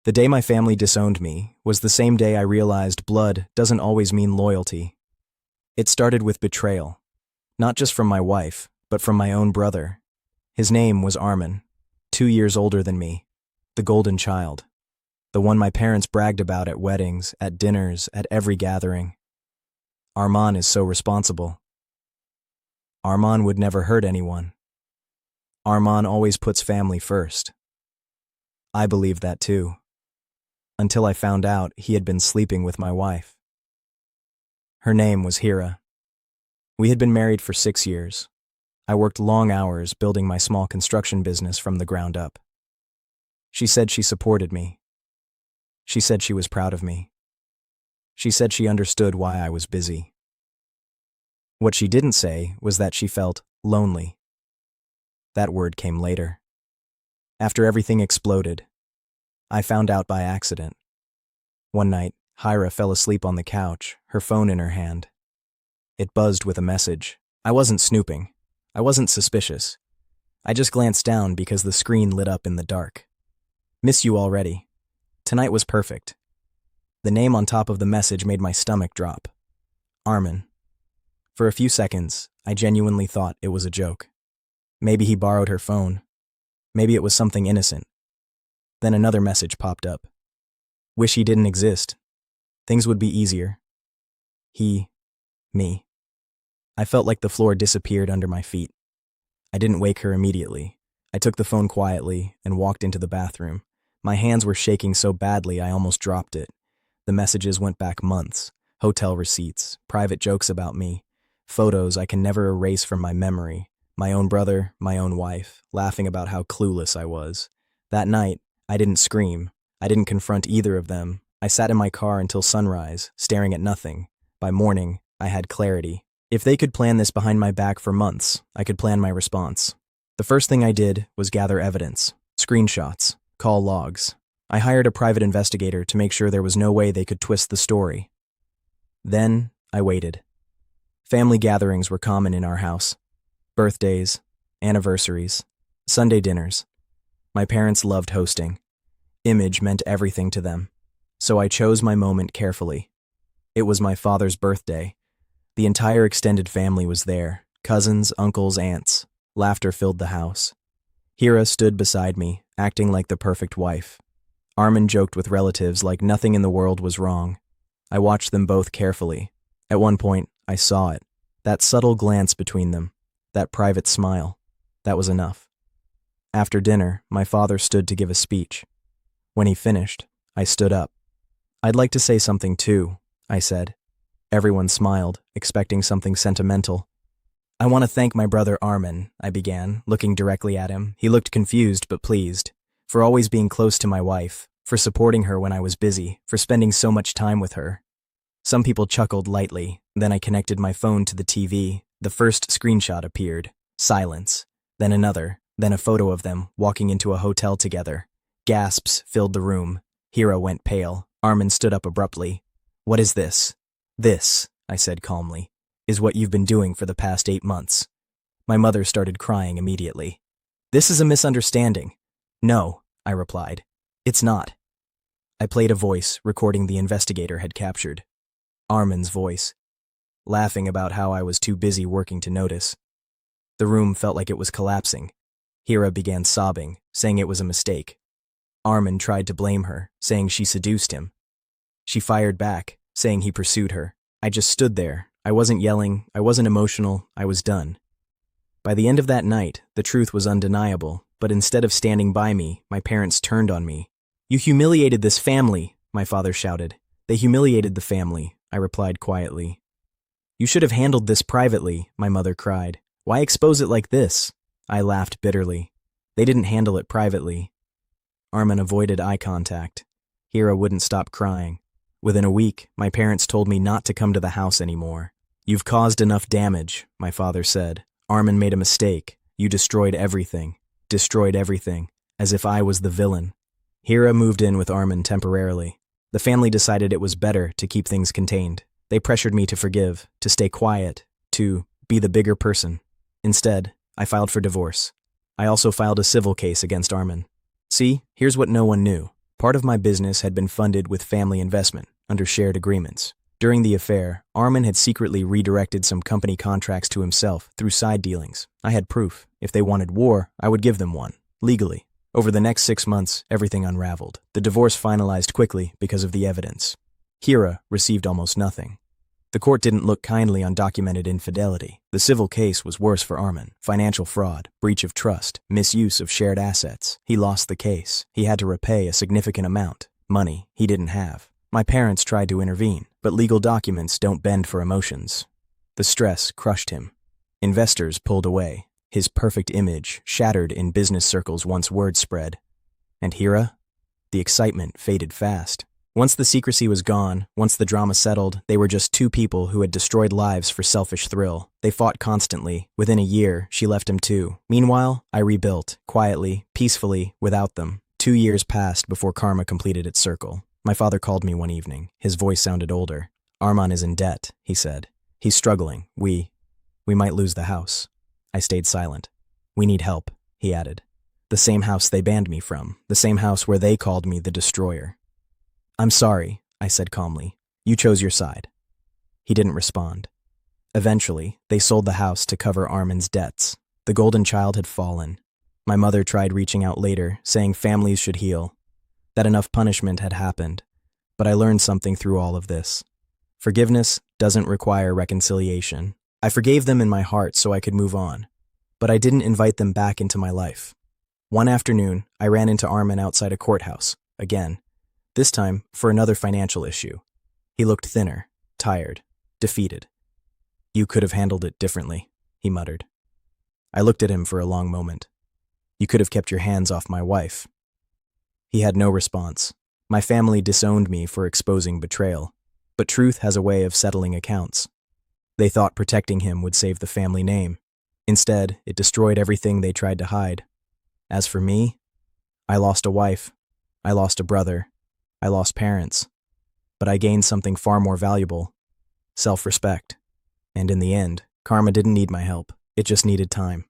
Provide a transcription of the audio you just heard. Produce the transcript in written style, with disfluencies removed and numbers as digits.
The day my family disowned me was the same day I realized blood doesn't always mean loyalty. It started with betrayal, not just from my wife, but from my own brother. His name was Armin, 2 years older than me, the golden child, the one my parents bragged about at weddings, at dinners, at every gathering. Arman is so responsible. Arman would never hurt anyone. Arman always puts family first. I believed that too, until I found out he had been sleeping with my wife. Her name was Hira. We had been married for 6 years. I worked long hours building my small construction business from the ground up. She said she supported me. She said she was proud of me. She said she understood why I was busy. What she didn't say was that she felt lonely. That word came later. After everything exploded, I found out by accident. One night, Hira fell asleep on the couch, her phone in her hand. It buzzed with a message. I wasn't snooping. I wasn't suspicious. I just glanced down because the screen lit up in the dark. Miss you already. Tonight was perfect. The name on top of the message made my stomach drop. Armin. For a few seconds, I genuinely thought it was a joke. Maybe he borrowed her phone. Maybe it was something innocent. Then another message popped up. Wish he didn't exist. Things would be easier. He, me. I felt like the floor disappeared under my feet. I didn't wake her immediately. I took the phone quietly and walked into the bathroom. My hands were shaking so badly I almost dropped it. The messages went back months. Hotel receipts, private jokes about me, photos I can never erase from my memory. My own brother, my own wife, laughing about how clueless I was. That night, I didn't scream. I didn't confront either of them. I sat in my car until sunrise, staring at nothing. By morning, I had clarity. If they could plan this behind my back for months, I could plan my response. The first thing I did was gather evidence, screenshots, call logs. I hired a private investigator to make sure there was no way they could twist the story. Then, I waited. Family gatherings were common in our house. Birthdays, anniversaries, Sunday dinners. My parents loved hosting. Image meant everything to them. So I chose my moment carefully. It was my father's birthday. The entire extended family was there. Cousins, uncles, aunts. Laughter filled the house. Hira stood beside me, acting like the perfect wife. Armin joked with relatives like nothing in the world was wrong. I watched them both carefully. At one point, I saw it. That subtle glance between them. That private smile. That was enough. After dinner, my father stood to give a speech. When he finished, I stood up. I'd like to say something too, I said. Everyone smiled, expecting something sentimental. I want to thank my brother Armin, I began, looking directly at him. He looked confused but pleased. For always being close to my wife, for supporting her when I was busy, for spending so much time with her. Some people chuckled lightly. Then I connected my phone to the TV. The first screenshot appeared. Silence. Then another. Then a photo of them walking into a hotel together. Gasps filled the room. Hira went pale. Armin stood up abruptly. What is this? This, I said calmly, is what you've been doing for the past 8 months. My mother started crying immediately. This is a misunderstanding. No, I replied. It's not. I played a voice recording the investigator had captured. Armin's voice, laughing about how I was too busy working to notice. The room felt like it was collapsing. Hira began sobbing, saying it was a mistake. Armin tried to blame her, saying she seduced him. She fired back, saying he pursued her. I just stood there. I wasn't yelling, I wasn't emotional, I was done. By the end of that night, the truth was undeniable, but instead of standing by me, my parents turned on me. You humiliated this family, my father shouted. They humiliated the family, I replied quietly. You should have handled this privately, my mother cried. Why expose it like this? I laughed bitterly. They didn't handle it privately. Armin avoided eye contact. Hira wouldn't stop crying. Within a week, my parents told me not to come to the house anymore. You've caused enough damage, my father said. Armin made a mistake. You destroyed everything. Destroyed everything. As if I was the villain. Hira moved in with Armin temporarily. The family decided it was better to keep things contained. They pressured me to forgive, to stay quiet, to be the bigger person. Instead, I filed for divorce. I also filed a civil case against Armin. See, here's what no one knew. Part of my business had been funded with family investment, under shared agreements. During the affair, Armin had secretly redirected some company contracts to himself through side dealings. I had proof. If they wanted war, I would give them one, legally. Over the next 6 months, everything unraveled. The divorce finalized quickly because of the evidence. Hira received almost nothing. The court didn't look kindly on documented infidelity. The civil case was worse for Armin. Financial fraud, breach of trust, misuse of shared assets. He lost the case. He had to repay a significant amount. Money he didn't have. My parents tried to intervene, but legal documents don't bend for emotions. The stress crushed him. Investors pulled away. His perfect image shattered in business circles once word spread. And Hira? The excitement faded fast. Once the secrecy was gone, once the drama settled, they were just two people who had destroyed lives for selfish thrill. They fought constantly. Within a year, she left him too. Meanwhile, I rebuilt, quietly, peacefully, without them. 2 years passed before karma completed its circle. My father called me one evening. His voice sounded older. Arman is in debt, he said. He's struggling. We might lose the house. I stayed silent. We need help, he added. The same house they banned me from. The same house where they called me the destroyer. I'm sorry, I said calmly. You chose your side. He didn't respond. Eventually, they sold the house to cover Armin's debts. The golden child had fallen. My mother tried reaching out later, saying families should heal, that enough punishment had happened. But I learned something through all of this. Forgiveness doesn't require reconciliation. I forgave them in my heart so I could move on, but I didn't invite them back into my life. One afternoon, I ran into Armin outside a courthouse, again. This time, for another financial issue. He looked thinner, tired, defeated. You could have handled it differently, he muttered. I looked at him for a long moment. You could have kept your hands off my wife. He had no response. My family disowned me for exposing betrayal, but truth has a way of settling accounts. They thought protecting him would save the family name. Instead, it destroyed everything they tried to hide. As for me, I lost a wife. I lost a brother. I lost parents, but I gained something far more valuable, self-respect. And in the end, karma didn't need my help. It just needed time.